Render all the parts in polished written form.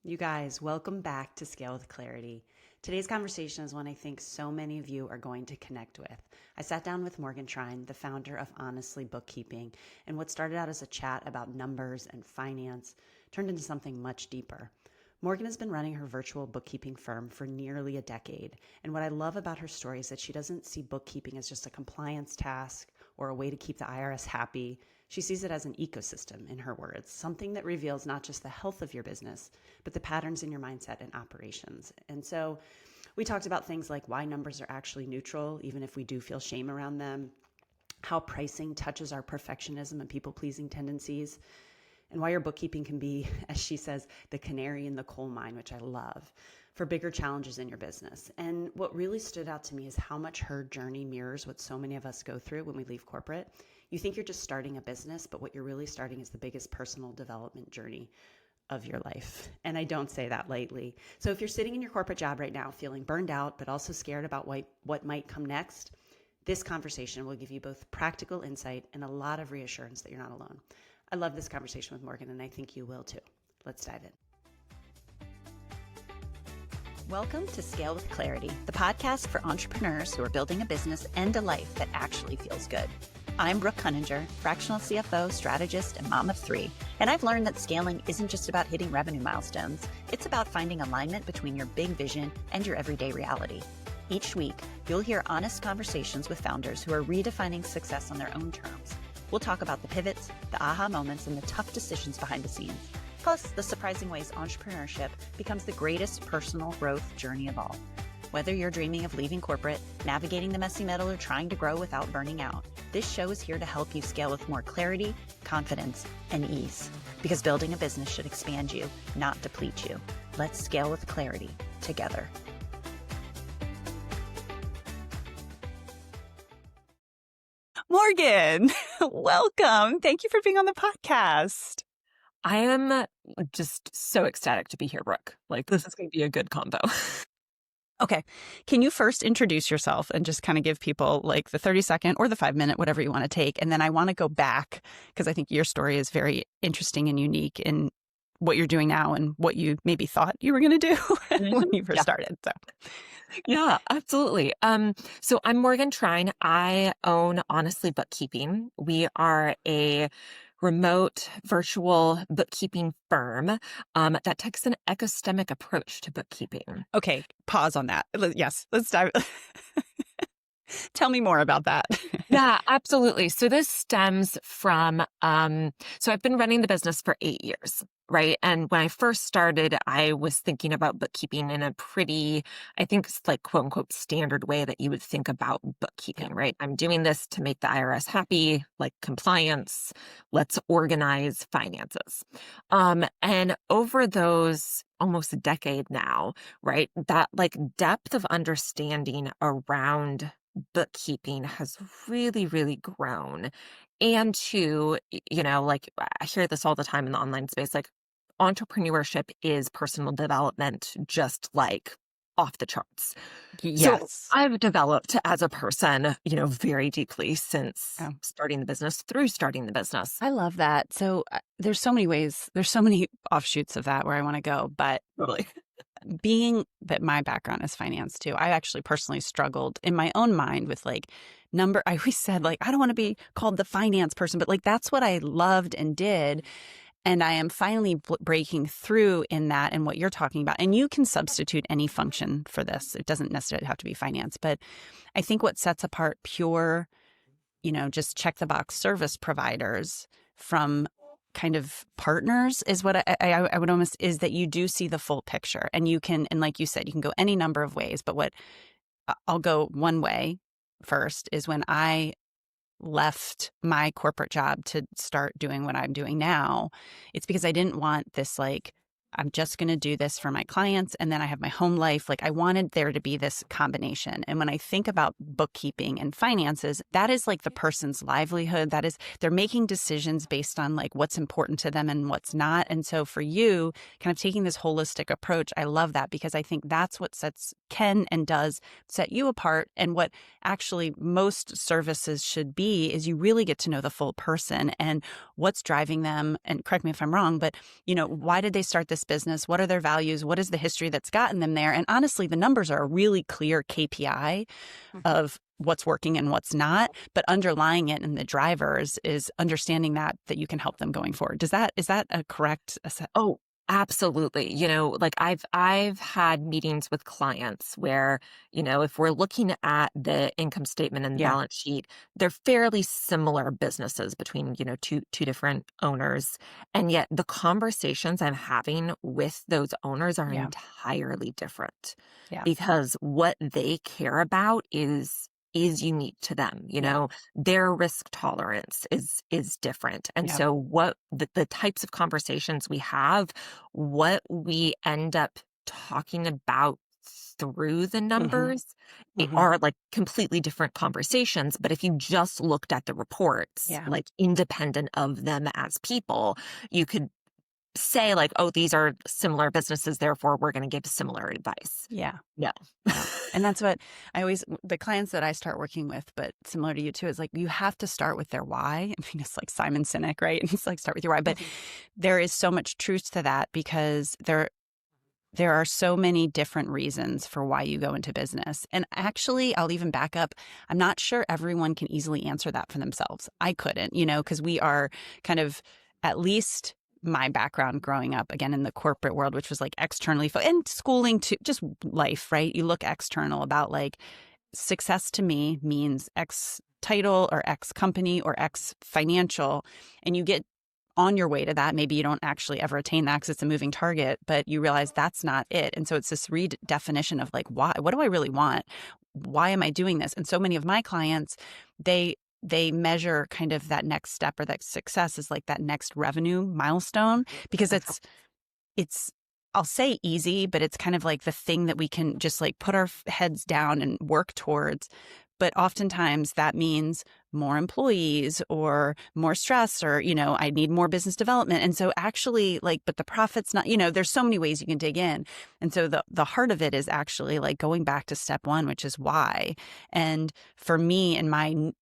You guys, welcome back to Scale with Clarity. Today's conversation is one I think so many of you are going to connect with. I sat down with Morgaine Trine, the founder of Honestly Bookkeeping, and what started out as a chat about numbers and finance turned into something much deeper. Morgaine has been running her virtual bookkeeping firm for nearly a decade, and what I love about her story is that she doesn't see bookkeeping as just a compliance task or a way to keep the IRS happy. She sees it as an ecosystem, in her words, something that reveals not just the health of your business, but the patterns in your mindset and operations. And so we talked about things like why numbers are actually neutral, even if we do feel shame around them, how pricing touches our perfectionism and people-pleasing tendencies, and why your bookkeeping can be, as she says, the canary in the coal mine, which I love, for bigger challenges in your business. And what really stood out to me is how much her journey mirrors what so many of us go through when we leave corporate. You think you're just starting a business, but what you're really starting is the biggest personal development journey of your life. And I don't say that lightly. So if you're sitting in your corporate job right now, feeling burned out, but also scared about what might come next, this conversation will give you both practical insight and a lot of reassurance that you're not alone. I love this conversation with Morgaine, and I think you will too. Let's dive in. Welcome to Scale with Clarity, the podcast for entrepreneurs who are building a business and a life that actually feels good. I'm Brooke Cunninger, fractional CFO, strategist, and mom of three. And I've learned that scaling isn't just about hitting revenue milestones. It's about finding alignment between your big vision and your everyday reality. Each week, you'll hear honest conversations with founders who are redefining success on their own terms. We'll talk about the pivots, the aha moments, and the tough decisions behind the scenes. Plus, the surprising ways entrepreneurship becomes the greatest personal growth journey of all. Whether you're dreaming of leaving corporate, navigating the messy middle, or trying to grow without burning out, this show is here to help you scale with more clarity, confidence, and ease. Because building a business should expand you, not deplete you. Let's scale with clarity together. Morgaine, welcome. Thank you for being on the podcast. I am just so ecstatic to be here, Brooke. This is going to be a good combo. Okay. Can you first introduce yourself and just kind of give people the 30-second or the 5-minute, whatever you want to take. And then I want to go back because I think your story is very interesting and unique in what you're doing now and what you maybe thought you were going to do when you first started. So. Yeah, absolutely. So I'm Morgaine Trine. I own Honestly Bookkeeping. We are a remote virtual bookkeeping firm that takes an ecosystemic approach to bookkeeping. Okay, pause on that. Yes, let's dive. Tell me more about that. Yeah, absolutely. So this stems from, so I've been running the business for 8 years, right? And when I first started, I was thinking about bookkeeping in a pretty, I think it's quote unquote standard way that you would think about bookkeeping, right? I'm doing this to make the IRS happy, compliance, let's organize finances. And over those almost a decade now, right, that depth of understanding around bookkeeping has really, really grown. And to, I hear this all the time in the online space, entrepreneurship is personal development, just off the charts. Yes. So I've developed as a person, very deeply since starting the business through starting the business. I love that. So there's so many ways, there's so many offshoots of that where I want to go, but Totally. Being that my background is finance too, I actually personally struggled in my own mind with number. I always said I don't want to be called the finance person, but that's what I loved and did. And I am finally breaking through in that and what you're talking about. And you can substitute any function for this. It doesn't necessarily have to be finance, but I think what sets apart pure, just check the box service providers from kind of partners is what I would almost is that you do see the full picture and you can, and like you said, you can go any number of ways, but what I'll go one way first is when I left my corporate job to start doing what I'm doing now, it's because I didn't want this I'm just going to do this for my clients and then I have my home life. I wanted there to be this combination. And when I think about bookkeeping and finances, that is the person's livelihood. That is, they're making decisions based on what's important to them and what's not. And so for you, kind of taking this holistic approach, I love that because I think that's what can and does set you apart. And what actually most services should be is you really get to know the full person and what's driving them. And correct me if I'm wrong, but why did they start this this business? What are their values? What is the history that's gotten them there? And honestly, the numbers are a really clear KPI of what's working and what's not, but underlying it in the drivers is understanding that you can help them going forward. Is that a correct assessment? Oh, absolutely. Like I've had meetings with clients where, if we're looking at the income statement and the Yeah. balance sheet, they're fairly similar businesses between, two different owners. And yet the conversations I'm having with those owners are Yeah. entirely different Yeah. because what they care about is unique to them. Yeah. Their risk tolerance is different. And Yeah. so what the types of conversations we have, what we end up talking about through the Mm-hmm. numbers Mm-hmm. are like completely different conversations. But if you just looked at the reports, Yeah. like independent of them as people, you could say like, oh, these are similar businesses, therefore we're going to give similar advice. Yeah. No. Yeah. And that's what the clients that I start working with, but similar to you too, is like, you have to start with their why. I mean, it's like Simon Sinek, right? It's like, start with your why. But there is so much truth to that because there are so many different reasons for why you go into business. And actually, I'll even back up. I'm not sure everyone can easily answer that for themselves. I couldn't, because we are kind of, at least my background growing up, again, in the corporate world, which was like externally, and schooling to just life, right? You look external about like success to me means X title or X company or X financial. And you get on your way to that. Maybe you don't actually ever attain that because it's a moving target, but you realize that's not it. And so it's this redefinition of like, why, what do I really want? Why am I doing this? And so many of my clients, they measure kind of that next step or that success is like that next revenue milestone because it's I'll say easy, but it's kind of like the thing that we can just like put our heads down and work towards. But oftentimes that means more employees or more stress or, I need more business development. And so actually like, but the profit's not, there's so many ways you can dig in. And so the heart of it is actually like going back to step one, which is why. And for me and my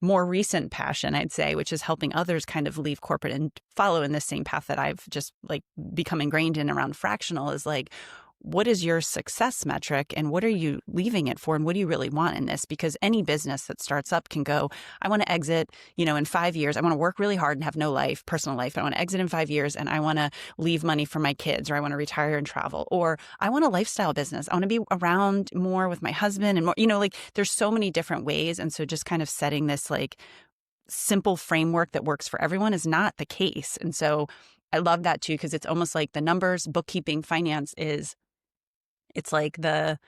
more recent passion, I'd say, which is helping others kind of leave corporate and follow in the same path that I've just like become ingrained in around fractional is like, what is your success metric and what are you leaving it for? And what do you really want in this? Because any business that starts up can go, I want to exit, in 5 years. I want to work really hard and have no life, personal life. I want to exit in 5 years and I want to leave money for my kids, or I want to retire and travel, or I want a lifestyle business. I want to be around more with my husband and more, like there's so many different ways. And so just kind of setting this like simple framework that works for everyone is not the case. And so I love that too, because it's almost like the numbers, bookkeeping, finance it's like the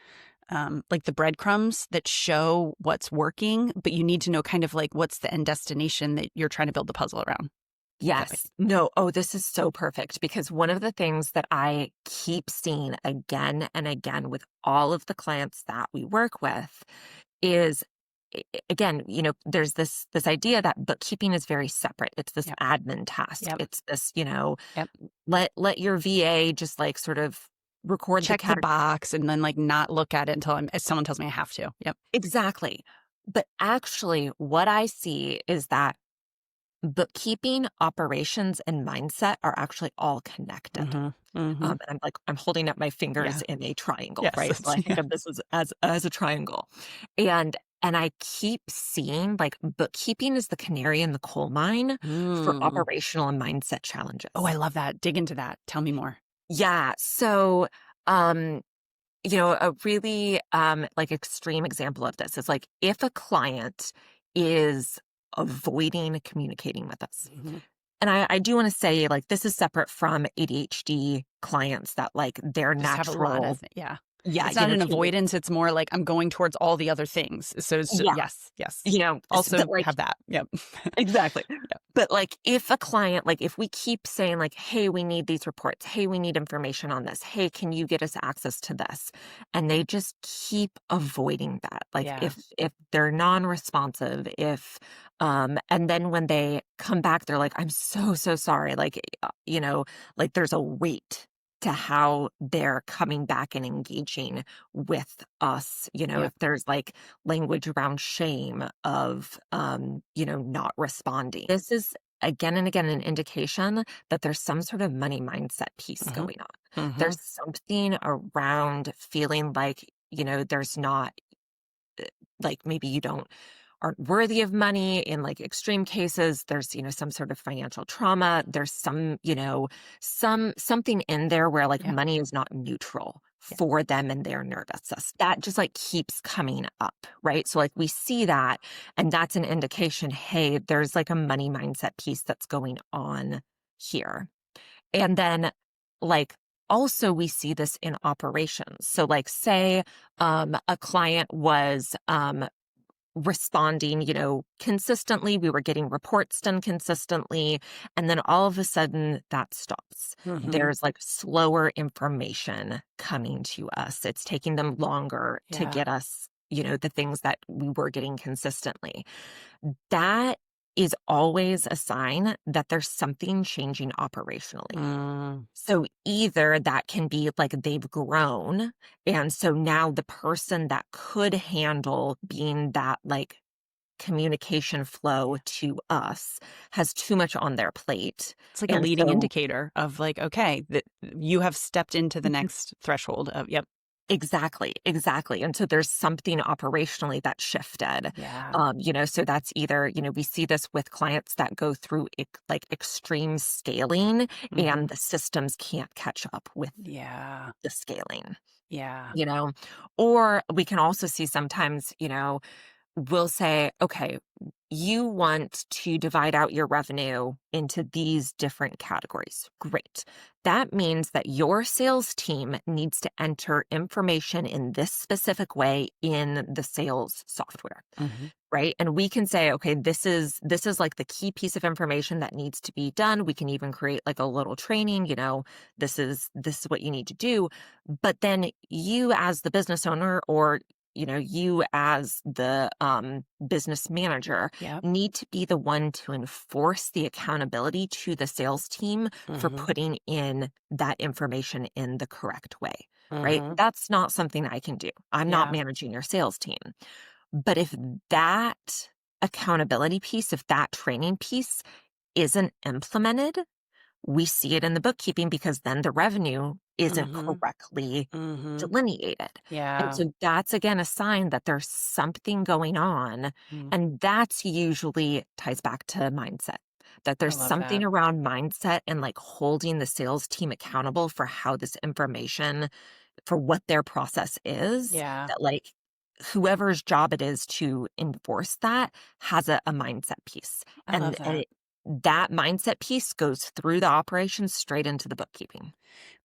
breadcrumbs that show what's working, but you need to know kind of like what's the end destination that you're trying to build the puzzle around. Yes. No. Oh, this is so perfect because one of the things that I keep seeing again and again with all of the clients that we work with is again, there's this idea that bookkeeping is very separate. It's this Yep. admin task. Yep. It's this, Yep. let your VA just like sort of record Check the box and then like not look at it until someone tells me I have to. Yep. Exactly. But actually what I see is that bookkeeping, operations, and mindset are actually all connected. Mm-hmm. Mm-hmm. And I'm holding up my fingers in a triangle, Yes, right? So I think of this as a triangle. And I keep seeing like bookkeeping is the canary in the coal mine for operational and mindset challenges. Oh, I love that. Dig into that. Tell me more. Yeah. So, a really like extreme example of this is like if a client is avoiding communicating with us. Mm-hmm. And I do want to say like this is separate from ADHD clients that like their Just have a lot natural of yeah. yeah, It's not an avoidance. It's more like I'm going towards all the other things. So it's just, yeah, yes. also Also like have that. Yep. exactly. Yep. But like if a client, like if we keep saying like, hey, we need these reports, hey, we need information on this, hey, can you get us access to this? And they just keep avoiding that. Like Yeah. if they're non-responsive, and then when they come back, they're like, I'm so sorry. Like, like there's a weight to how they're coming back and engaging with us, Yep. if there's like language around shame of, not responding. This is again and again an indication that there's some sort of money mindset piece going on. There's something around feeling like, there's not, like maybe you aren't worthy of money. In like extreme cases, there's, some sort of financial trauma. There's something in there where like money is not neutral for them and their nervous system. That just like keeps coming up, right? So like we see that, and that's an indication, hey, there's like a money mindset piece that's going on here. And then like also we see this in operations. So like say a client was responding, consistently. We were getting reports done consistently. And then all of a sudden that stops. There's like slower information coming to us. It's taking them longer to get us, the things that we were getting consistently. That is always a sign that there's something changing operationally. So either that can be like they've grown, and so now the person that could handle being that like communication flow to us has too much on their plate. It's like a leading indicator of like, okay, that you have stepped into the next threshold of, Exactly. And so there's something operationally that shifted. So that's either, we see this with clients that go through like extreme scaling and the systems can't catch up with the scaling. Or we can also see sometimes, we'll say, okay, you want to divide out your revenue into these different categories. Great. That means that your sales team needs to enter information in this specific way in the sales software. Right. And we can say, okay, this is like the key piece of information that needs to be done. We can even create like a little training, this is what you need to do. But then you as the business owner, or you as the business manager need to be the one to enforce the accountability to the sales team for putting in that information in the correct way, right? That's not something I can do. I'm not managing your sales team. But if that accountability piece, if that training piece isn't implemented, we see it in the bookkeeping, because then the revenue isn't correctly delineated. And so that's again a sign that there's something going on. And that's usually ties back to mindset, that there's something around mindset and like holding the sales team accountable for how this information, for what their process is, that like whoever's job it is to enforce that has a mindset piece. And that mindset piece goes through the operations straight into the bookkeeping.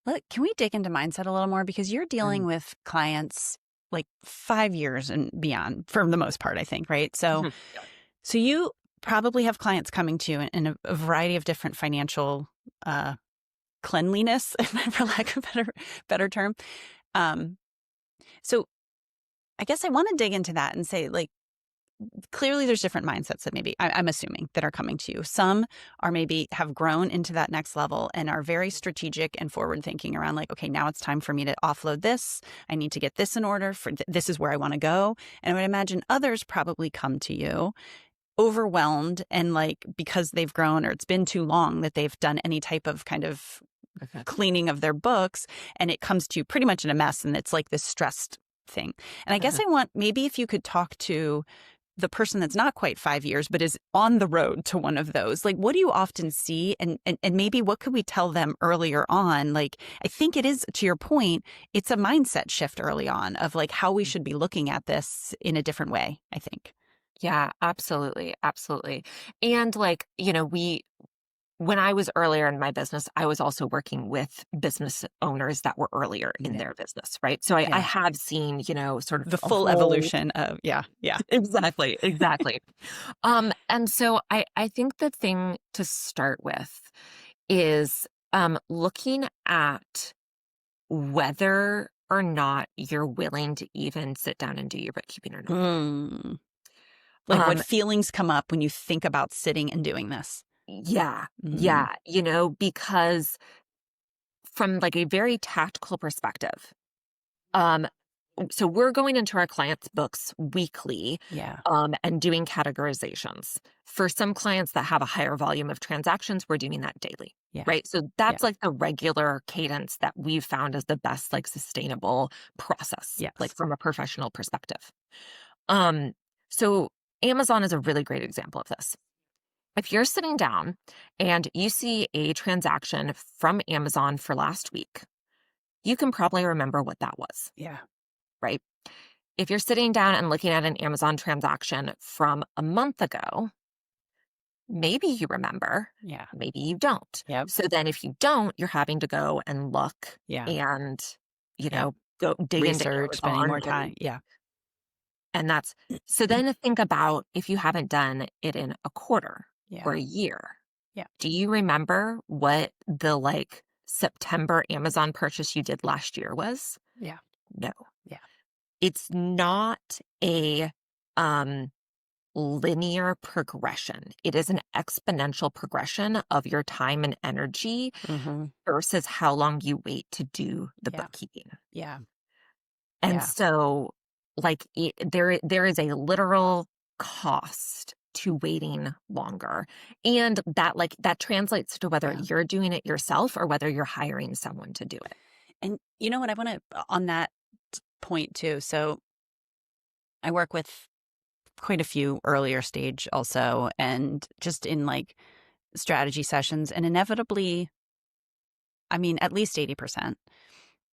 Look, can we dig into mindset a little more? Because you're dealing with clients like 5 years and beyond for the most part, I think, right? So you probably have clients coming to you in a variety of different financial cleanliness, for lack of a better term. So I guess I want to dig into that and say, like, clearly there's different mindsets that maybe I'm assuming that are coming to you. Some are maybe have grown into that next level and are very strategic and forward thinking around like, okay, now it's time for me to offload this. I need to get this in order for this is where I want to go. And I would imagine others probably come to you overwhelmed and like because they've grown or it's been too long that they've done any type of kind of cleaning of their books, and it comes to you pretty much in a mess, and it's like this stressed thing. And I guess I want, maybe if you could talk to the person that's not quite 5 years, but is on the road to one of those, like, what do you often see? And maybe what could we tell them earlier on? Like, I think it is, to your point, it's a mindset shift early on of like how we should be looking at this in a different way, I think. Yeah, absolutely. Absolutely. And like, when I was earlier in my business, I was also working with business owners that were earlier in their business, right? So I have seen, sort of the full evolution of, Exactly. And so I think the thing to start with is looking at whether or not you're willing to even sit down and do your bookkeeping or not. Like what feelings come up when you think about sitting and doing this? Yeah. Because from like a very tactical perspective, So we're going into our clients' books weekly, Yeah. and doing categorizations. For some clients that have a higher volume of transactions, we're doing that daily. Yeah. Right. So Yeah. that's like the regular cadence that we've found as the best, like, sustainable process, Yes. like from a professional perspective. Um, so Amazon is a really great example of this. If you're sitting down and you see a transaction from Amazon for last week, you can probably remember what that was, Yeah. right? If you're sitting down and looking at an Amazon transaction from a month ago, maybe you remember, Yeah. maybe you don't. Yep. So then if you don't, you're having to go and look Yeah. and, Yeah. go dig into Research, spending Amazon more time. Yeah. and that's so then think about if you haven't done it in a quarter or Yeah. a year. Yeah. Do you remember what the like September Amazon purchase you did last year was? Yeah. No. Yeah. It's not a um linear progression. It is an exponential progression of your time and energy Mm-hmm. versus how long you wait to do the Yeah. bookkeeping. Yeah. And Yeah. so like there is a literal cost to waiting longer. And that translates to whether Yeah. you're doing it yourself or whether you're hiring someone to do it. And you know what? I want to, on that point too. So I work with quite a few earlier stage also, and just in like strategy sessions, and inevitably, I mean, at least 80%.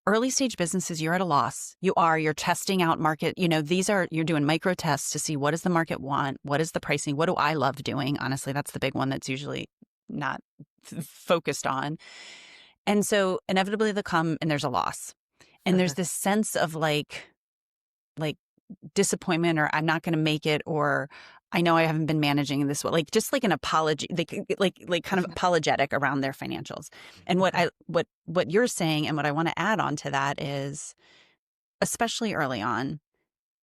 Early stage businesses, you're at a loss. You're testing out market. You're doing micro tests to see what does the market want? What is the pricing? What do I love doing? Honestly, that's the big one that's usually not focused on. And so inevitably they'll come and there's a loss. And there's this sense of like disappointment, or I'm not going to make it, or I know I haven't been managing this well, like just like an apology, like kind of apologetic around their financials. And what you're saying and what I want to add on to that is, especially early on,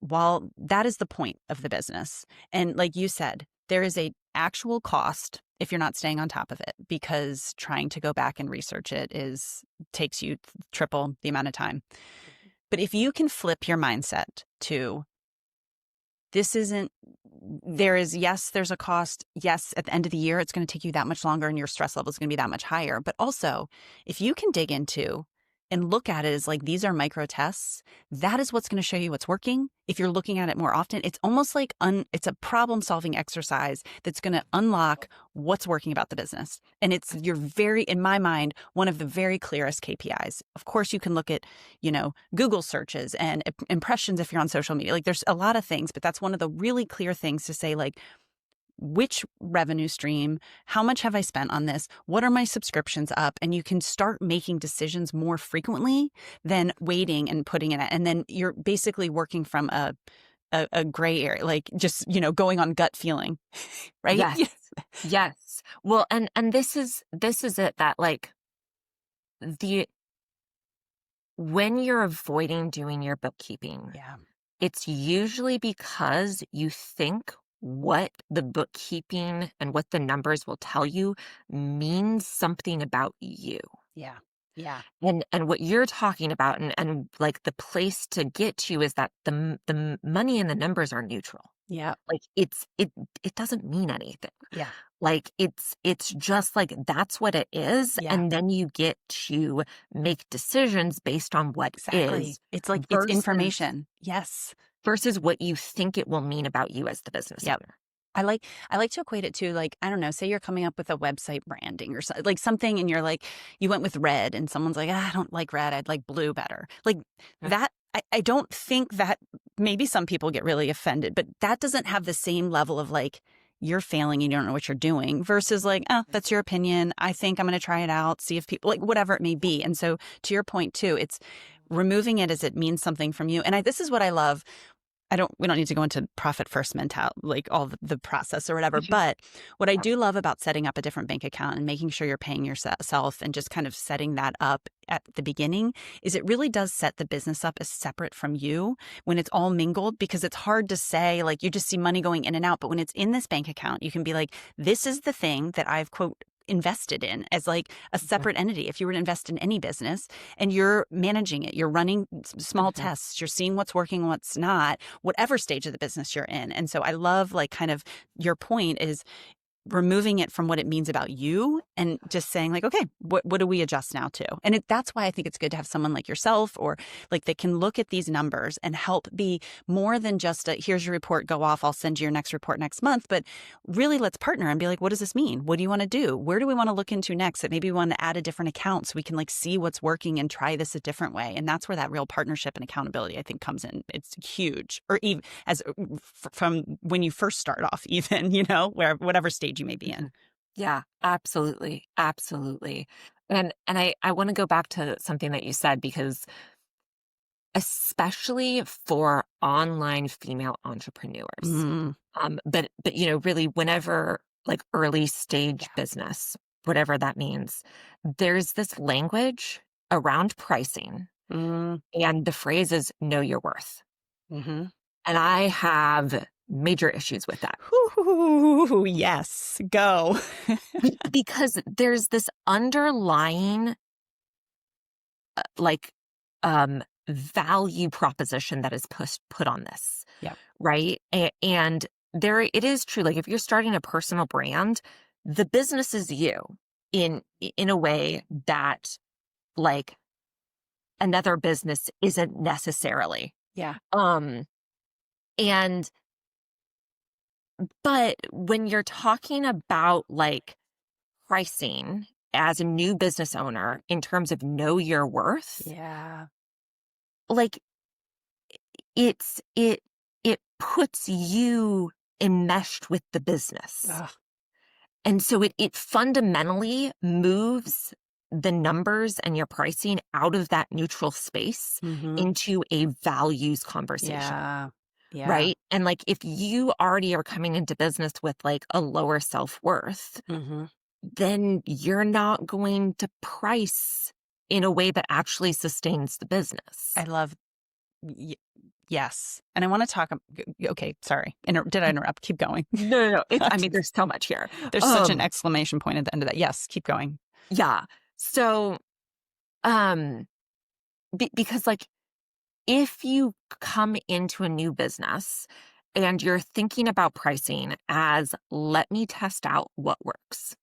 while that is the point of the business, and like you said, there is a actual cost if you're not staying on top of it, because trying to go back and research it takes you triple the amount of time. But if you can flip your mindset to there's a cost. Yes, at the end of the year, it's going to take you that much longer and your stress level is going to be that much higher. But also, if you can dig into and look at it as like, these are micro tests, that is what's going to show you what's working. If you're looking at it more often, it's almost like it's a problem solving exercise that's going to unlock what's working about the business. And in my mind, one of the very clearest KPIs. Of course, you can look at, Google searches and impressions if you're on social media. Like, there's a lot of things, but that's one of the really clear things to say, like, which revenue stream, how much have I spent on this? What are my subscriptions up? And you can start making decisions more frequently than waiting and putting it. And then you're basically working from a gray area, like just, going on gut feeling, right? Yes. Yes. Well, and this is it, that like when you're avoiding doing your bookkeeping, Yeah. it's usually because you think what the bookkeeping and what the numbers will tell you means something about you. Yeah. Yeah. And what you're talking about and like the place to get to is that the money and the numbers are neutral. Yeah. Like it doesn't mean anything. Yeah. Like it's just like that's what it is. Yeah. And then you get to make decisions based on what Exactly. is. It's like, versus- it's information. Yes. Versus what you think it will mean about you as the business Yep. owner. I like to equate it to, like, I don't know, say you're coming up with a website branding or like something, and you're like, you went with red and someone's like, I don't like red, I'd like blue better. Like that, I don't think that, maybe some people get really offended, but that doesn't have the same level of like, you're failing, you don't know what you're doing, versus like, oh, that's your opinion. I think I'm going to try it out, see if people, like, whatever it may be. And so to your point too, it's removing it as it means something from you. And this is what I love. We don't need to go into profit first mentality, like all the process or whatever. But what I do love about setting up a different bank account and making sure you're paying yourself and just kind of setting that up at the beginning is it really does set the business up as separate from you when it's all mingled, because it's hard to say, like, you just see money going in and out. But when it's in this bank account, you can be like, this is the thing that I've, quote, invested in as like a separate entity. If you were to invest in any business and you're managing it, you're running small tests, you're seeing what's working, what's not, whatever stage of the business you're in. And so I love like kind of your point is removing it from what it means about you and just saying like, okay, what do we adjust now to? And that's why I think it's good to have someone like yourself or like that can look at these numbers and help be more than just here's your report, go off, I'll send you your next report next month. But really let's partner and be like, what does this mean? What do you want to do? Where do we want to look into next? That maybe we want to add a different account so we can like see what's working and try this a different way. And that's where that real partnership and accountability, I think, comes in. It's huge. Or even as from when you first start off, even, you know, where whatever stage you may be in. Yeah, absolutely. Absolutely. And I want to go back to something that you said, because especially for online female entrepreneurs, but you know, really whenever like early stage business, whatever that means, there's this language around pricing, and the phrase is know your worth. And I have major issues with that. Ooh, yes, go. Because there's this underlying value proposition that is put on this. Yeah. Right. And there it is true. Like if you're starting a personal brand, the business is you in a way that like another business isn't necessarily. Yeah. But when you're talking about like pricing as a new business owner in terms of know your worth, Yeah. like it puts you enmeshed with the business. Ugh. And so it fundamentally moves the numbers and your pricing out of that neutral space into a values conversation. Yeah. Yeah. Right. And like if you already are coming into business with like a lower self-worth, then you're not going to price in a way that actually sustains the business. I love, yes. And I want to talk, okay, sorry. Did I interrupt? Keep going. No. I mean, there's so much here. There's such an exclamation point at the end of that. Yes, keep going. Yeah. So, because like, if you come into a new business and you're thinking about pricing as let me test out what works.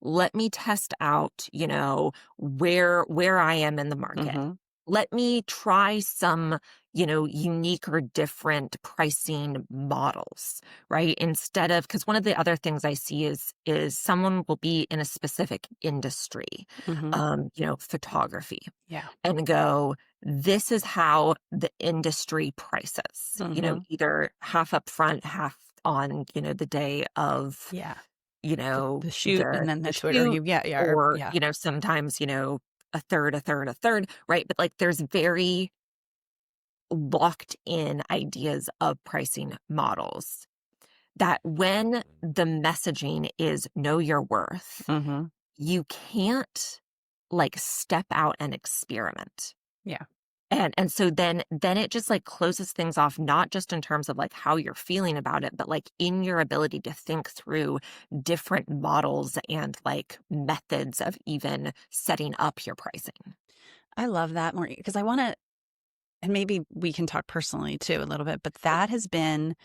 Let me test out, you know, where I am in the market. Let me try some, you know, unique or different pricing models, right? Instead of, because one of the other things I see is someone will be in a specific industry, you know, photography. Yeah. And go, this is how the industry prices, you know, either half up front, half on, you know, the day of, you know, the shoot, and then the Twitter, shoot, or, you know, sometimes, you know, a third, right? But like there's very locked in ideas of pricing models that when the messaging is know your worth, you can't like step out and experiment. Yeah. And so then it just like closes things off, not just in terms of like how you're feeling about it, but like in your ability to think through different models and like methods of even setting up your pricing. I love that, Morgaine, because I want to, and maybe we can talk personally too a little bit, but that has been,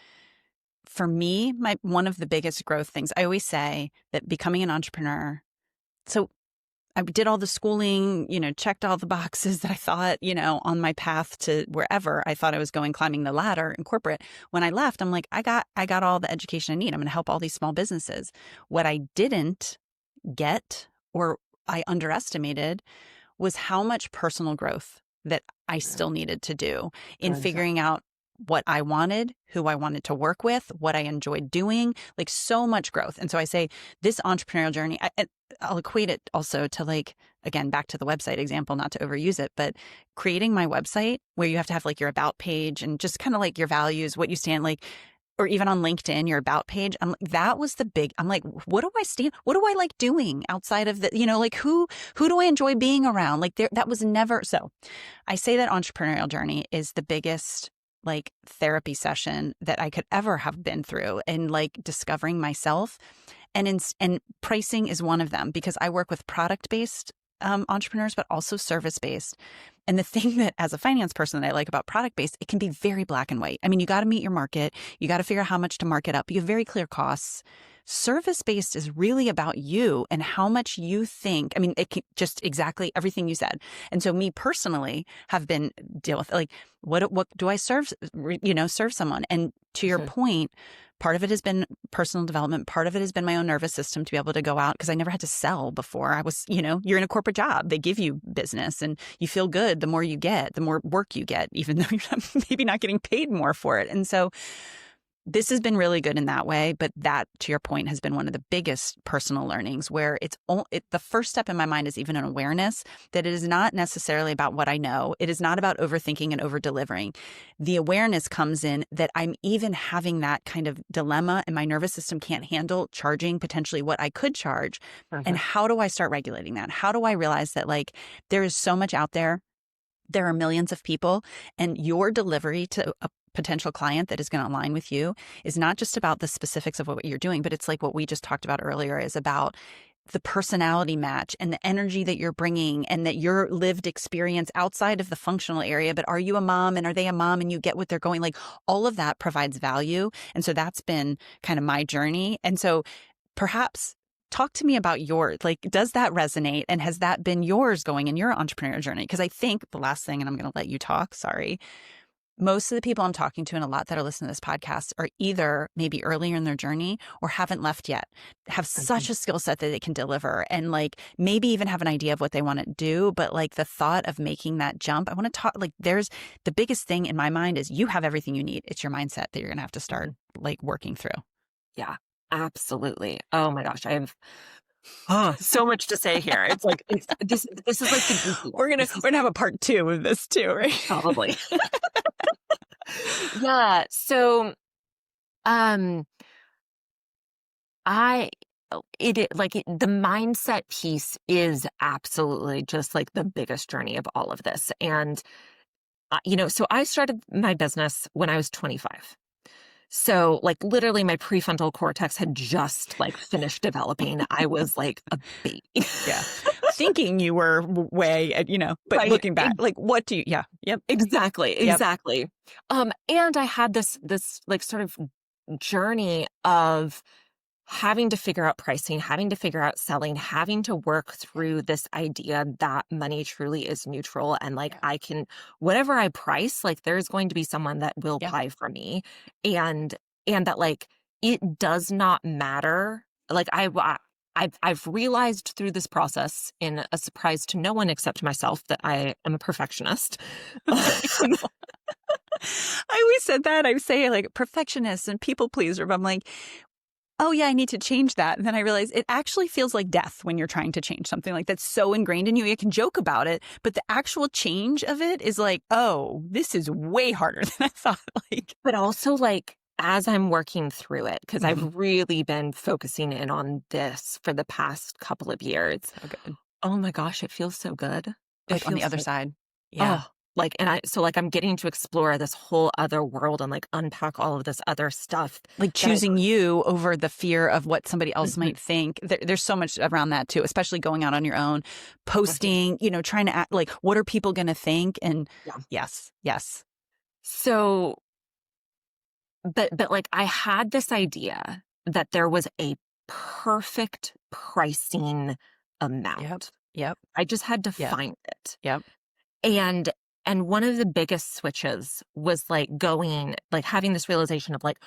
for me, one of the biggest growth things. I always say that becoming an entrepreneur, so I did all the schooling, you know, checked all the boxes that I thought, you know, on my path to wherever I thought I was going, climbing the ladder in corporate. When I left, I'm like, I got all the education I need. I'm going to help all these small businesses. What I didn't get, or I underestimated, was how much personal growth that I still needed to do in figuring out what I wanted, who I wanted to work with, what I enjoyed doing, like so much growth. And so I say this entrepreneurial journey, I'll equate it also to like, again, back to the website example, not to overuse it, but creating my website where you have to have like your about page and just kind of like your values, what you stand like, or even on LinkedIn, your about page. That was the big, I'm like, what do I stand? What do I like doing outside of the, you know, like who do I enjoy being around? Like that was never, so I say that entrepreneurial journey is the biggest like therapy session that I could ever have been through, and like discovering myself. And pricing is one of them, because I work with product-based entrepreneurs, but also service-based. And the thing that, as a finance person, that I like about product-based, it can be very black and white. I mean, you got to meet your market. You got to figure out how much to mark it up. You have very clear costs. Service-based is really about you and how much you think. I mean, it can, just exactly everything you said. And so me personally have been deal with, like, what do I serve someone? And to your point, part of it has been personal development. Part of it has been my own nervous system to be able to go out, because I never had to sell before. I was, you're in a corporate job. They give you business and you feel good. The more you get, the more work you get, even though you're maybe not getting paid more for it. And so this has been really good in that way. But that, to your point, has been one of the biggest personal learnings, where the first step in my mind is even an awareness that it is not necessarily about what I know. It is not about overthinking and over delivering. The awareness comes in that I'm even having that kind of dilemma, and my nervous system can't handle charging potentially what I could charge. And how do I start regulating that? How do I realize that, like, there is so much out there? There are millions of people, and your delivery to a potential client that is going to align with you is not just about the specifics of what you're doing, but it's like what we just talked about earlier, is about the personality match and the energy that you're bringing, and that your lived experience outside of the functional area. But are you a mom, and are they a mom, and you get what they're going, like, all of that provides value. And so that's been kind of my journey. And so perhaps talk to me about yours. Like, does that resonate? And has that been yours going in your entrepreneurial journey? Because I think the last thing, and I'm going to let you talk, sorry, most of the people I'm talking to, and a lot that are listening to this podcast, are either maybe earlier in their journey or haven't left yet, have such a skill set that they can deliver, and like maybe even have an idea of what they want to do. But like the thought of making that jump, I want to talk, like, there's the biggest thing in my mind is you have everything you need. It's your mindset that you're going to have to start like working through. Yeah, absolutely. Oh my gosh. I have so much to say here. It's like, this is like the we're gonna have a part 2 of this too, right? Probably. Yeah. So, the mindset piece is absolutely just like the biggest journey of all of this. And, so I started my business when I was 25. So like literally my prefrontal cortex had just like finished developing. I was like a baby. Yeah. Thinking you were way, but right. Looking back, like what do you, yeah. Yep. Exactly. And I had this like sort of journey of having to figure out pricing, having to figure out selling, having to work through this idea that money truly is neutral. And like, I can, whatever I price, like there's going to be someone that will buy for me. And that like, it does not matter. Like I've realized through this process, in a surprise to no one except myself, that I am a perfectionist. I always said that. I say like perfectionist and people pleaser, but I'm like, oh yeah, I need to change that. And then I realized it actually feels like death when you're trying to change something like that's so ingrained in you. You can joke about it, but the actual change of it is like, oh, this is way harder than I thought. Like, but also like, as I'm working through it, because I've really been focusing in on this for the past couple of years. So good. Oh my gosh, it feels so good. Like on the other side. Yeah. Oh, like, and I'm getting to explore this whole other world and like unpack all of this other stuff. Like choosing you over the fear of what somebody else might think. There's so much around that too, especially going out on your own, posting, trying to act like, what are people going to think? And yes. So, but like I had this idea that there was a perfect pricing amount. Yep. I just had to find it. Yep. And one of the biggest switches was like having this realization of like,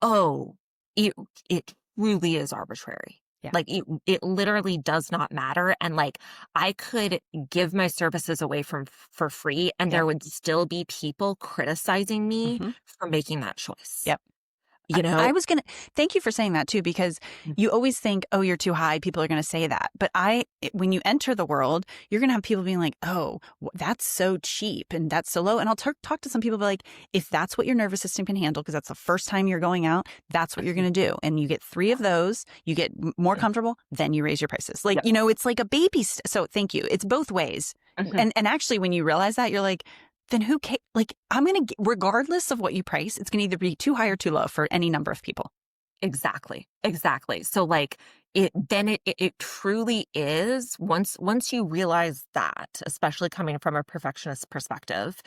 oh, it really is arbitrary. Yeah. Like it literally does not matter. And like I could give my services away for free, and there would still be people criticizing me for making that choice. Yep. I was going to thank you for saying that too, because you always think, oh, you're too high. People are going to say that. But when you enter the world, you're going to have people being like, oh, that's so cheap and that's so low. And I'll talk to some people like, if that's what your nervous system can handle, because that's the first time you're going out, that's what you're going to do. And you get 3 of those, you get more comfortable, then you raise your prices. Like, it's like a baby. So thank you. It's both ways. And actually, when you realize that, you're like, then who cares? Like, I'm going to, regardless of what you price, it's going to either be too high or too low for any number of people. Exactly. Exactly. So like it truly is once you realize that, especially coming from a perfectionist perspective,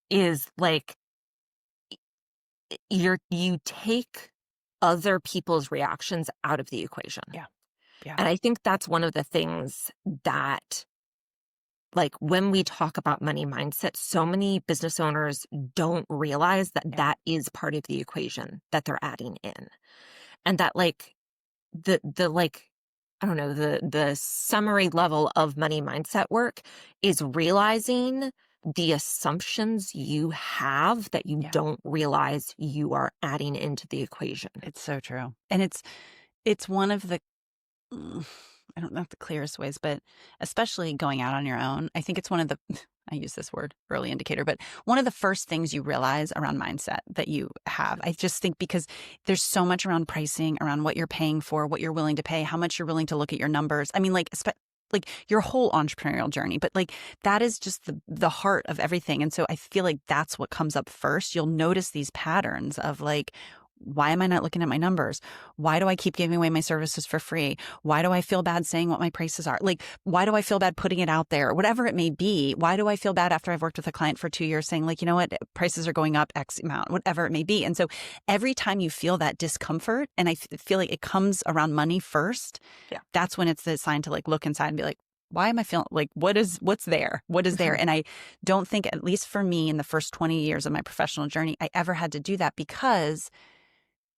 is like you take other people's reactions out of the equation. Yeah. Yeah. And I think that's one of the things that, like, when we talk about money mindset, so many business owners don't realize that Yeah. that is part of the equation that they're adding in. And that like the like I don't know, the summary level of money mindset work is realizing the assumptions you have that you Yeah. don't realize you are adding into the equation. It's so true. And it's one of the mm, I don't know if the clearest ways, but especially going out on your own, I think it's one of the I use this word early indicator, but one of the first things you realize around mindset that you have. I just think because there's so much around pricing, around what you're paying for, what you're willing to pay, how much you're willing to look at your numbers. I mean, like your whole entrepreneurial journey, but like that is just the heart of everything. And so I feel like that's what comes up first. You'll notice these patterns of like, why am I not looking at my numbers? Why do I keep giving away my services for free? Why do I feel bad saying what my prices are? Like, why do I feel bad putting it out there? Whatever it may be. Why do I feel bad after I've worked with a client for 2 years saying like, you know what, prices are going up X amount, whatever it may be. And so every time you feel that discomfort, and I feel like it comes around money first, Yeah. that's when it's the sign to like look inside and be like, why am I feeling like what's there? What is there? And I don't think, at least for me in the first 20 years of my professional journey, I ever had to do that because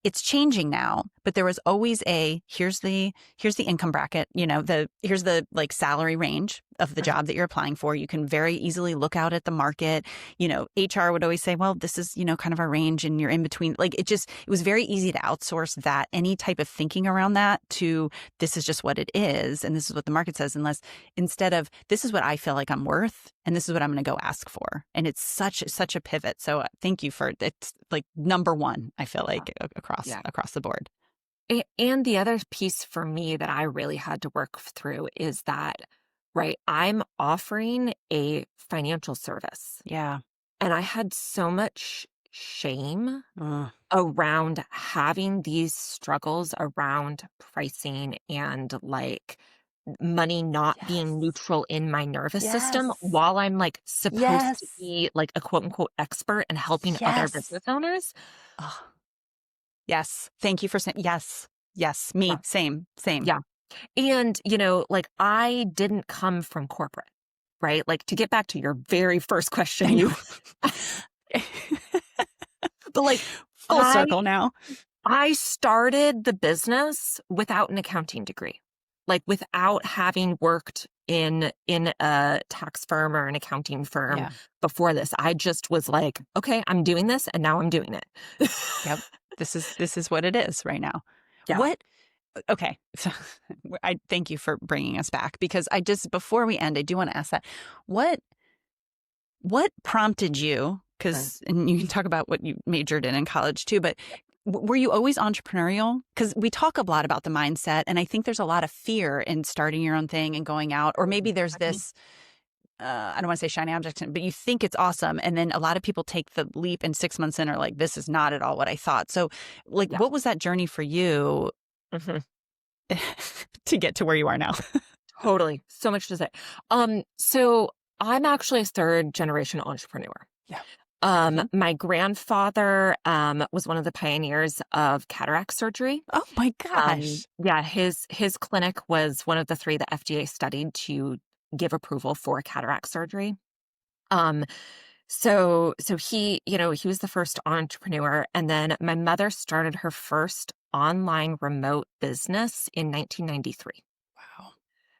it's changing now, but there was always here's the income bracket, here's the like salary range of the job that you're applying for. You can very easily look out at the market. HR would always say, well, this is, kind of our range and you're in between. Like it was very easy to outsource that, any type of thinking around that to this is just what it is. And this is what the market says, instead of this is what I feel like I'm worth. And this is what I'm going to go ask for. And it's such a pivot. So thank you for it's like number one, I feel like across the board. And the other piece for me that I really had to work through is that, right, I'm offering a financial service. Yeah. And I had so much shame Ugh. around having these struggles around pricing and like money not being neutral in my nervous system Yes. while I'm like supposed to Yes. be like a quote unquote expert and helping other Yes. business owners. Oh, yes. Thank you for saying yes. Yes. Me. Yeah. Same. Yeah. And, like I didn't come from corporate, right? Like to get back to your very first question, but like full circle now. I started the business without an accounting degree, like without having worked in a tax firm or an accounting firm before this. I just was like, okay, I'm doing this and now I'm doing it. Yep. This is what it is right now. Yeah. Okay. So I thank you for bringing us back, because before we end, I do want to ask that what prompted you, and you can talk about what you majored in college too, but were you always entrepreneurial? Because we talk a lot about the mindset, and I think there's a lot of fear in starting your own thing and going out, or maybe there's this, I don't want to say shiny object, but you think it's awesome. And then a lot of people take the leap and 6 months in are like, this is not at all what I thought. So like, what was that journey for you to get to where you are now? Totally. So much to say. So I'm actually a third generation entrepreneur. Yeah. My grandfather was one of the pioneers of cataract surgery. Oh my gosh. Yeah, his clinic was one of the 3 the FDA studied to give approval for cataract surgery. So he, he was the first entrepreneur, and then my mother started her first online remote business in 1993. Wow.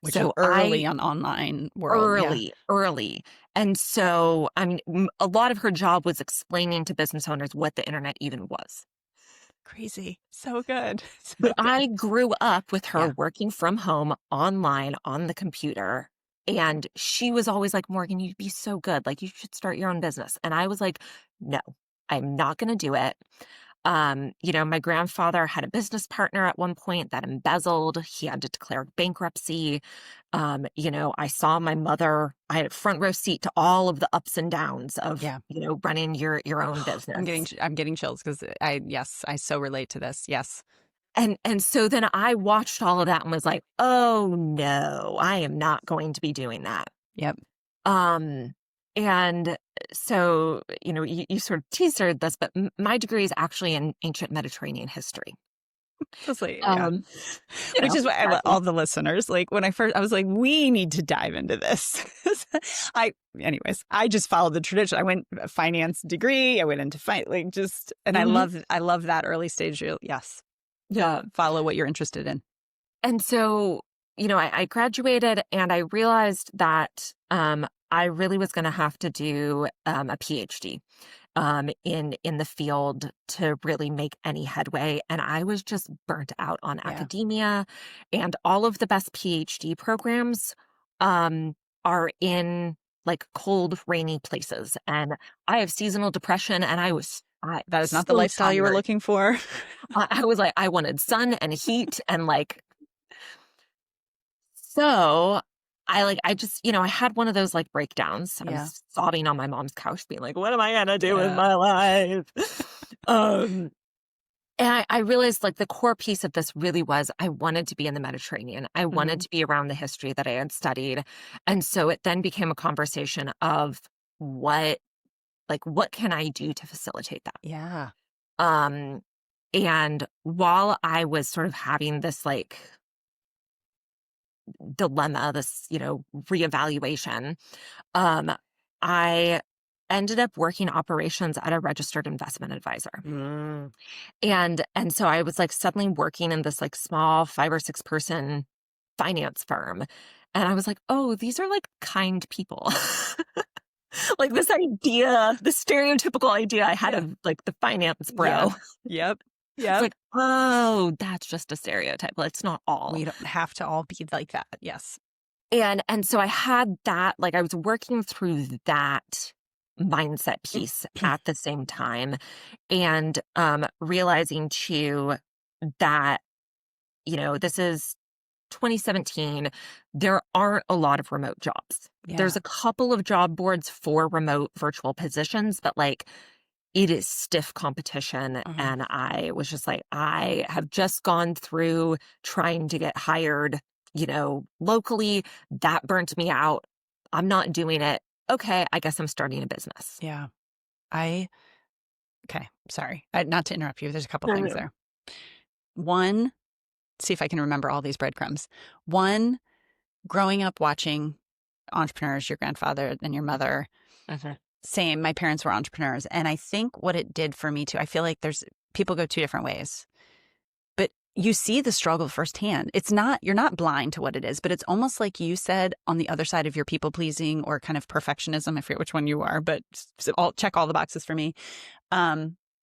Which So is early on online world. early. And so, I mean, a lot of her job was explaining to business owners what the internet even was. Crazy. So good. But I grew up with her working from home online on the computer. And she was always like, Morgan, you'd be so good. Like, you should start your own business. And I was like, no, I'm not going to do it. My grandfather had a business partner at one point that embezzled. He had to declare bankruptcy. I saw my mother. I had a front row seat to all of the ups and downs of, running your own business. I'm getting chills because I so relate to this. Yes. And so then I watched all of that and was like, oh no, I am not going to be doing that. Yep. And so, you sort of teasered this, but my degree is actually in ancient Mediterranean history. Yeah. Which is why all the listeners, like when I was like, we need to dive into this. Anyways, I just followed the tradition. I went a finance degree. I went into and I love that early stage. Yes. Yeah. Follow what you're interested in. And so, I graduated and I realized that, I really was going to have to do a PhD in the field to really make any headway. And I was just burnt out on academia, and all of the best PhD programs are in like cold, rainy places. And I have seasonal depression, and that is not the lifestyle you were looking for. I was like, I wanted sun and heat and like, so I just, I had one of those like breakdowns. I was sobbing on my mom's couch being like, what am I going to do with my life? And I realized like the core piece of this really was I wanted to be in the Mediterranean. I wanted to be around the history that I had studied. And so it then became a conversation of what can I do to facilitate that? Yeah. And while I was sort of having this like dilemma, this, reevaluation, I ended up working operations at a registered investment advisor. And so I was like suddenly working in this like small 5 or 6 person finance firm. And I was like, oh, these are like kind people. Like this idea, the stereotypical idea I had of like the finance bro. Yep. It's like, oh, that's just a stereotype. Well, it's not all. We don't have to all be like that. Yes. And so I had that, like I was working through that mindset piece at the same time, and realizing too that, this is 2017, there aren't a lot of remote jobs. There's a couple of job boards for remote virtual positions, but like it is stiff competition. And I was just like, I have just gone through trying to get hired, locally. That burnt me out. I'm not doing it. Okay, I guess I'm starting a business. Yeah. Okay, sorry. Not to interrupt you. There's a couple things there. One, see if I can remember all these breadcrumbs. One, growing up watching entrepreneurs, your grandfather and your mother. Same. My parents were entrepreneurs. And I think what it did for me too, I feel like people go 2 different ways, but you see the struggle firsthand. You're not blind to what it is, but it's almost like you said on the other side of your people pleasing or kind of perfectionism. I forget which one you are, but I'll check all the boxes for me.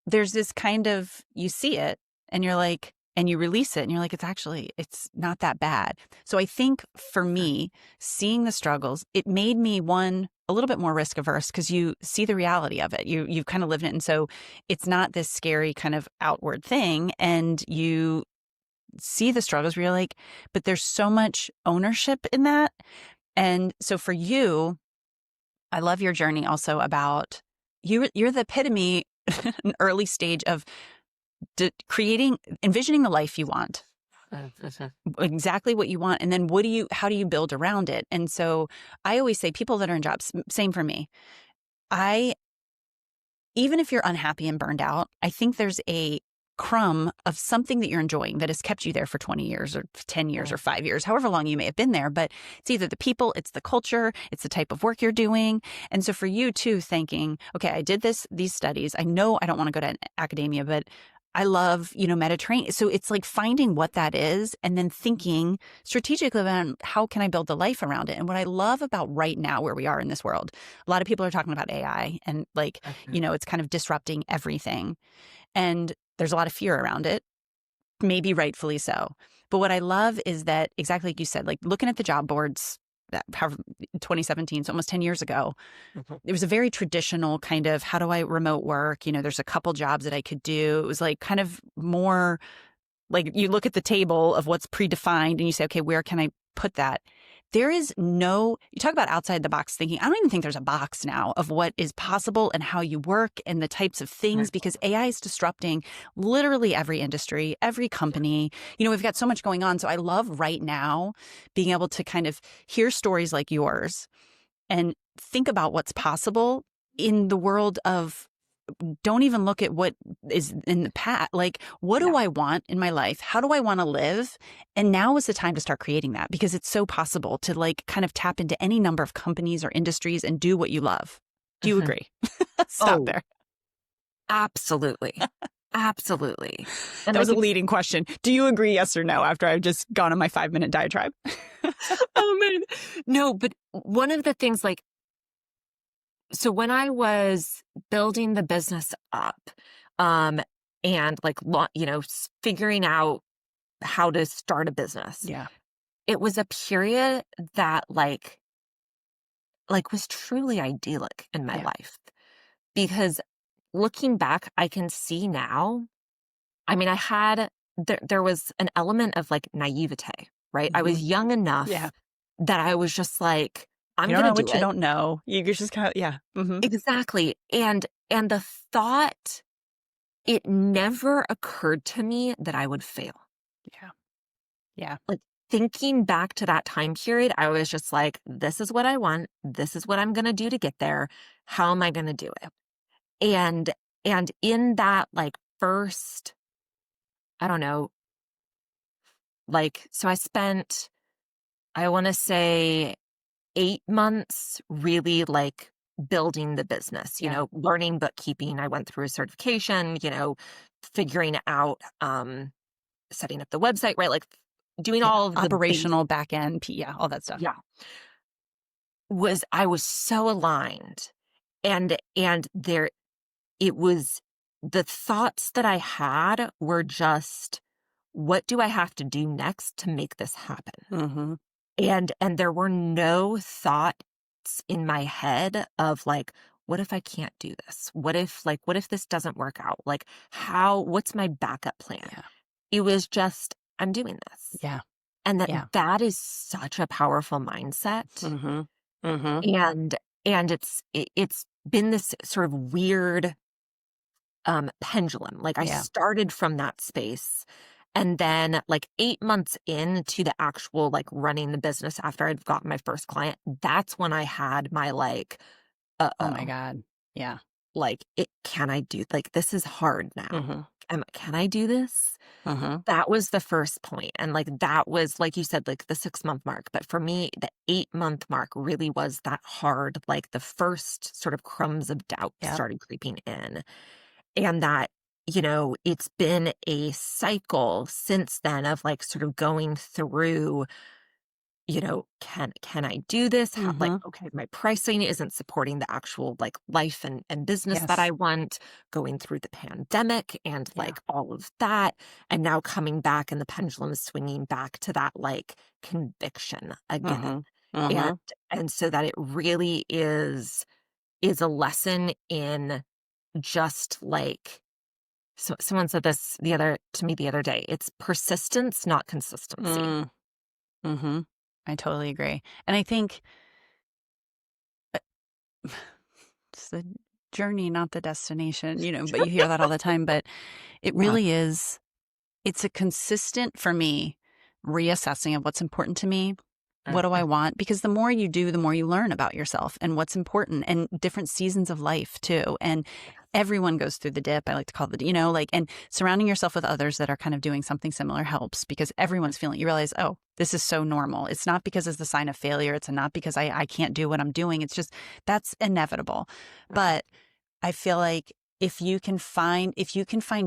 There's this kind of, you see it and you're like, and you release it and you're like, it's not that bad. So I think for me, seeing the struggles, it made me a little bit more risk averse because you see the reality of it. You've kind of lived it. And so it's not this scary kind of outward thing. And you see the struggles where you're like, but there's so much ownership in that. And so for you, I love your journey also about you're the epitome, an early stage of envisioning the life you want, exactly what you want. And then how do you build around it? And so I always say people that are in jobs, same for me. Even if you're unhappy and burned out, I think there's a crumb of something that you're enjoying that has kept you there for 20 years or 10 years or 5 years, however long you may have been there. But it's either the people, it's the culture, it's the type of work you're doing. And so for you too, thinking, okay, I did these studies. I know I don't want to go to academia, but I love, Mediterranean. So it's like finding what that is and then thinking strategically about how can I build the life around it. And what I love about right now where we are in this world, a lot of people are talking about AI and like, it's kind of disrupting everything. And there's a lot of fear around it, maybe rightfully so. But what I love is that exactly like you said, like looking at the job boards, that 2017, so almost 10 years ago, it was a very traditional kind of, how do I remote work? There's a couple jobs that I could do. It was like kind of more like you look at the table of what's predefined and you say, okay, where can I put that? there is no, you talk about outside the box thinking. I don't even think there's a box now of what is possible and how you work and the types of things, because AI is disrupting literally every industry, every company. We've got so much going on. So I love right now being able to kind of hear stories like yours and think about what's possible in the world of, don't even look at what is in the past. Like, what do I want in my life? How do I want to live? And now is the time to start creating that, because it's so possible to like kind of tap into any number of companies or industries and do what you love. Do you agree? Stop there. Absolutely. Absolutely. And that was a leading question. Do you agree, yes or no, after I've just gone on my 5-minute diatribe? Oh, man. No, but one of the things, like, so when I was building the business up, and like, figuring out how to start a business, it was a period that like was truly idyllic in my life, because looking back, I can see now. I mean, there was an element of like naivete, right? I was young enough that I was just like, I'm going to do what it. You don't know. You just kind of, Exactly. And the thought, it never occurred to me that I would fail. Yeah. Like, thinking back to that time period, I was just like, this is what I want. This is what I'm going to do to get there. How am I going to do it? And in that like first, I don't know, like, so I spent, I want to say 8 months really like building the business, learning bookkeeping. I went through a certification, figuring out, setting up the website, right? Like doing all of the operational back end, all that stuff. Yeah. I was so aligned, and it was, the thoughts that I had were just, what do I have to do next to make this happen? And there were no thoughts in my head of like, what if I can't do this? What if this doesn't work out? Like, what's my backup plan? It was just, I'm doing this. And that is such a powerful mindset. And it's been this sort of weird pendulum. Like, I started from that space, and then like 8 months into the actual like running the business after I'd gotten my first client, that's when I had my like, oh my God. Yeah. Like, can I do, like, this is hard now. Can I do this? That was the first point. And like, that was, like you said, like the 6-month mark. But for me, the 8-month mark really was that hard, like the first sort of crumbs of doubt started creeping in. And that, it's been a cycle since then of like sort of going through, can I do this? How, like, okay, my pricing isn't supporting the actual like life and business that I want, going through the pandemic and like all of that. And now coming back, and the pendulum is swinging back to that like conviction again. And so that it really is a lesson in just like, so someone said this to me the other day, it's persistence, not consistency. I totally agree. And I think it's the journey, not the destination, but you hear that all the time. But it really is, it's a consistent, for me, reassessing of what's important to me. What do I want? Because the more you do, the more you learn about yourself and what's important, and different seasons of life too. And everyone goes through the dip. I like to call it, and surrounding yourself with others that are kind of doing something similar helps, because everyone's feeling, you realize, oh, this is so normal. It's not because it's the sign of failure. It's not because I can't do what I'm doing. It's just, that's inevitable. But I feel like if you can find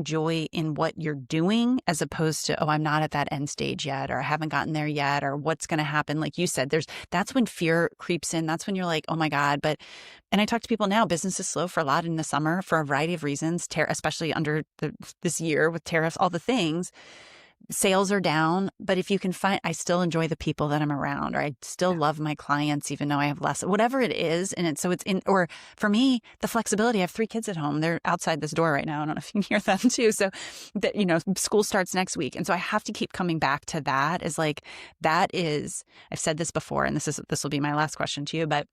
joy in what you're doing, as opposed to, oh, I'm not at that end stage yet, or I haven't gotten there yet, or what's going to happen. Like you said, that's when fear creeps in. That's when you're like, oh my God. And I talk to people now, business is slow for a lot in the summer for a variety of reasons, especially under this year with tariffs, all the things. sales are down, but if you can find, I still enjoy the people that I'm around, or I still love my clients, even though I have less, whatever it is. And it's, so it's in, or for me, the flexibility, I have 3 kids at home. They're outside this door right now. I don't know if you can hear them too. So that, school starts next week. And so I have to keep coming back to that as like, that is, I've said this before, and this will be my last question to you, but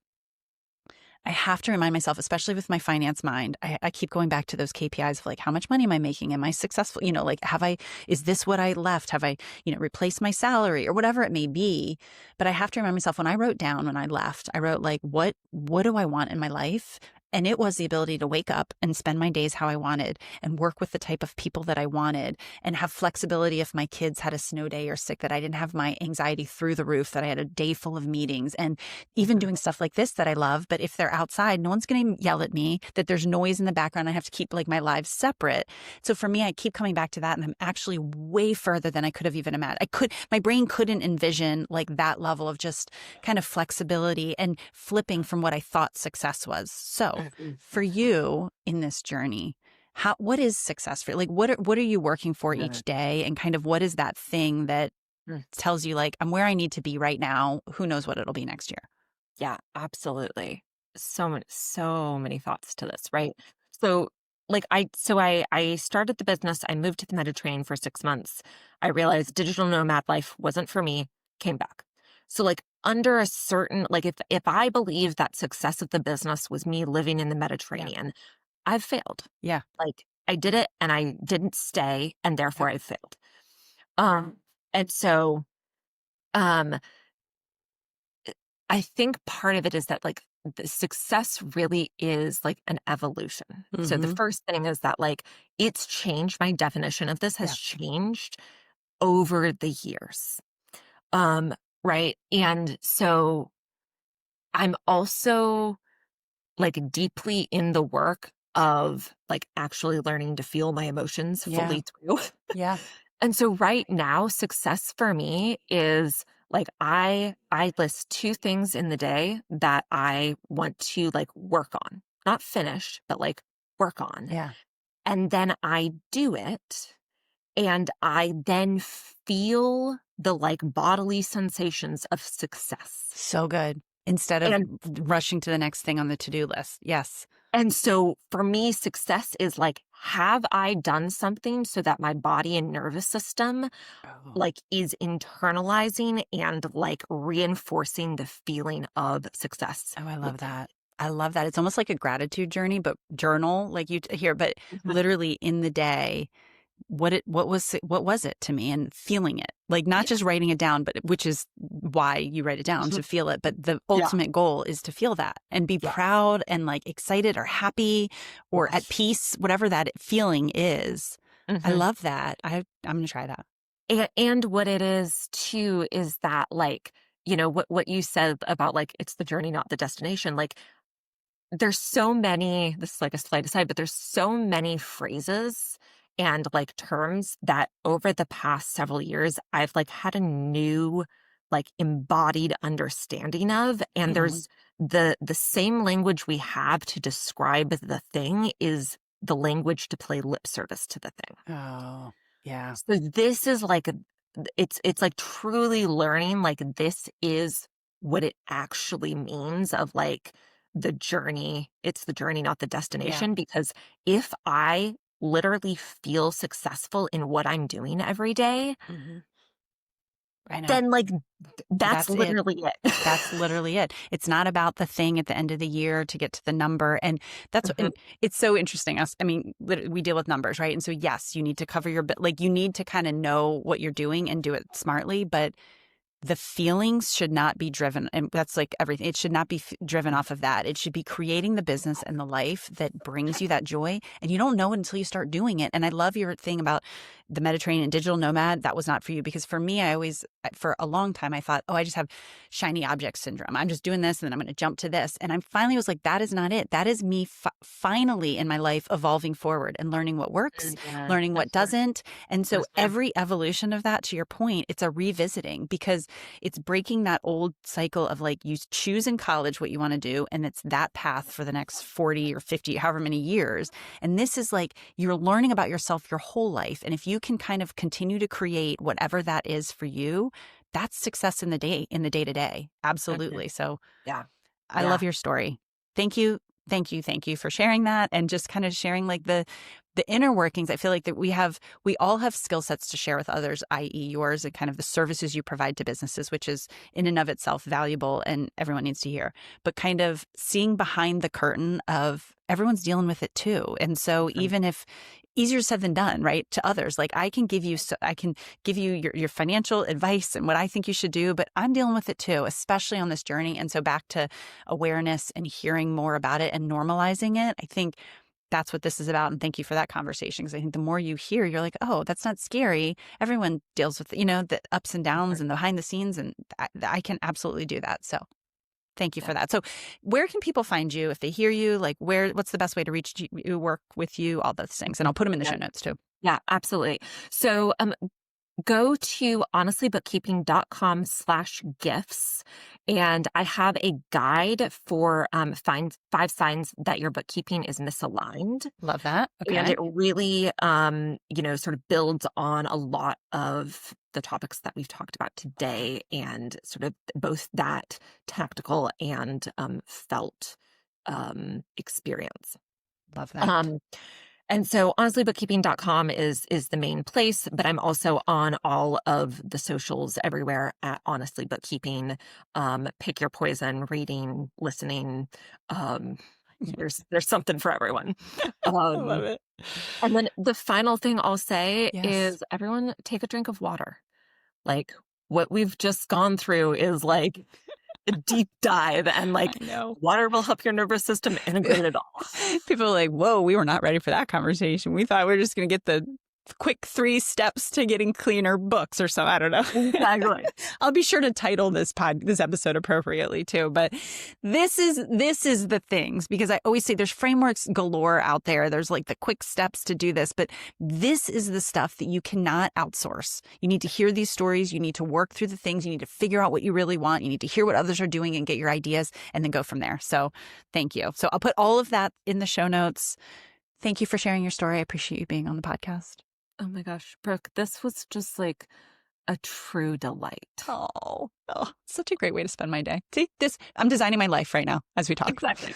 I have to remind myself, especially with my finance mind, I keep going back to those KPIs of like, how much money am I making? Am I successful? Like, is this what I left? Have I, replaced my salary or whatever it may be? But I have to remind myself, when I wrote down when I left, I wrote like, what do I want in my life? And it was the ability to wake up and spend my days how I wanted and work with the type of people that I wanted and have flexibility if my kids had a snow day or sick, that I didn't have my anxiety through the roof, that I had a day full of meetings, and even doing stuff like this that I love. But if they're outside, no one's going to yell at me, that there's noise in the background. I have to keep like my lives separate. So for me, I keep coming back to that, and I'm actually way further than I could have even imagined. My brain couldn't envision like that level of just kind of flexibility and flipping from what I thought success was. So for you in this journey, what is success for you? Like, what are you working for each day? And kind of what is that thing that tells you like, I'm where I need to be right now. Who knows what it'll be next year? Yeah, absolutely. So many thoughts to this, right? So like I started the business. I moved to the Mediterranean for 6 months. I realized digital nomad life wasn't for me, came back. So like under a certain, like if I believe that success of the business was me living in the Mediterranean, I've failed. Yeah. Like I did it and I didn't stay, and therefore I failed. And so I think part of it is that like the success really is like an evolution. So the first thing is that like it's changed. My definition of this has changed over the years. Right. And so I'm also like deeply in the work of like actually learning to feel my emotions fully through. Yeah. And so right now, success for me is like I list 2 things in the day that I want to like work on, not finish, but like work on. Yeah. And then I do it, and I then feel the like bodily sensations of success. So good. Instead of rushing to the next thing on the to-do list. Yes. And so for me, success is like, have I done something so that my body and nervous system like is internalizing and like reinforcing the feeling of success? Oh, I love that. I love that. It's almost like a gratitude journey, but journal like you here, but literally in the day, what was it to me, and feeling it, like not just writing it down, but which is why you write it down, to feel it. But the ultimate goal is to feel that and be proud and like excited or happy or at peace, whatever that feeling is. I love that. I'm going to try that. And what it is too is that like, what you said about like, it's the journey, not the destination. Like there's so many, this is like a slight aside, but there's so many phrases and like terms that over the past several years, I've like had a new like embodied understanding of. And there's the same language we have to describe the thing is the language to play lip service to the thing. Oh, yeah. So this is like, it's like truly learning, like this is what it actually means of like the journey. It's the journey, not the destination. Because if I literally feel successful in what I'm doing every day, I know. then like that's literally it. That's literally it. It's not about the thing at the end of the year to get to the number. And that's and it's so interesting. I mean, we deal with numbers, right? And so yes, you need to cover your bit. Like you need to kind of know what you're doing and do it smartly, but the feelings should not be driven. And that's like everything. It should not be driven off of that. It should be creating the business and the life that brings you that joy. And you don't know it until you start doing it. And I love your thing about the Mediterranean and digital nomad. That was not for you, because for me, for a long time, I thought, oh, I just have shiny object syndrome. I'm just doing this and then I'm going to jump to this. And I finally was like, that is not it. That is me finally in my life evolving forward and learning what works, learning what doesn't. And so every evolution of that, to your point, it's a revisiting, because it's breaking that old cycle of like you choose in college what you want to do, and it's that path for the next 40 or 50, however many years. And this is like you're learning about yourself your whole life. And if you can kind of continue to create whatever that is for you, that's success in the day to day. Absolutely. So Yeah. I love your story. Thank you. Thank you for sharing that and just kind of sharing like the inner workings. I feel like that we all have skill sets to share with others, i.e. yours, and kind of the services you provide to businesses, which is in and of itself valuable and everyone needs to hear. But kind of seeing behind the curtain of everyone's dealing with it too. And so even if easier said than done, right? To others, like I can give you your financial advice and what I think you should do, but I'm dealing with it too, especially on this journey. And so back to awareness and hearing more about it and normalizing it. I think that's what this is about. And thank you for that conversation. Because I think the more you hear, you're like, oh, that's not scary. Everyone deals with, the ups and downs and the behind the scenes. And I can absolutely do that. So thank you for that. So where can people find you if they hear you? Like what's the best way to reach you, work with you, all those things? And I'll put them in the show notes too. Yeah, absolutely. So go to honestlybookkeeping.com/gifts. And I have a guide for find 5 signs that your bookkeeping is misaligned. Love that. Okay. And it really, sort of builds on a lot of the topics that we've talked about today and sort of both that tactical and felt experience. Love that. And so honestlybookkeeping.com is the main place, but I'm also on all of the socials everywhere at Honestly Bookkeeping. Pick your poison, reading, listening. There's something for everyone. I love it. And then the final thing I'll say is everyone take a drink of water. Like what we've just gone through is like a deep dive, and like water will help your nervous system integrate it all. People are like, whoa, we were not ready for that conversation. We thought we were just going to get the quick 3 steps to getting cleaner books or so. I don't know. Exactly. I'll be sure to title this episode appropriately too. But this is the things, because I always say there's frameworks galore out there. There's like the quick steps to do this, but this is the stuff that you cannot outsource. You need to hear these stories. You need to work through the things. You need to figure out what you really want. You need to hear what others are doing and get your ideas and then go from there. So thank you. So I'll put all of that in the show notes. Thank you for sharing your story. I appreciate you being on the podcast. Oh my gosh, Brooke, this was just like a true delight. Oh, such a great way to spend my day. See, I'm designing my life right now as we talk. Exactly.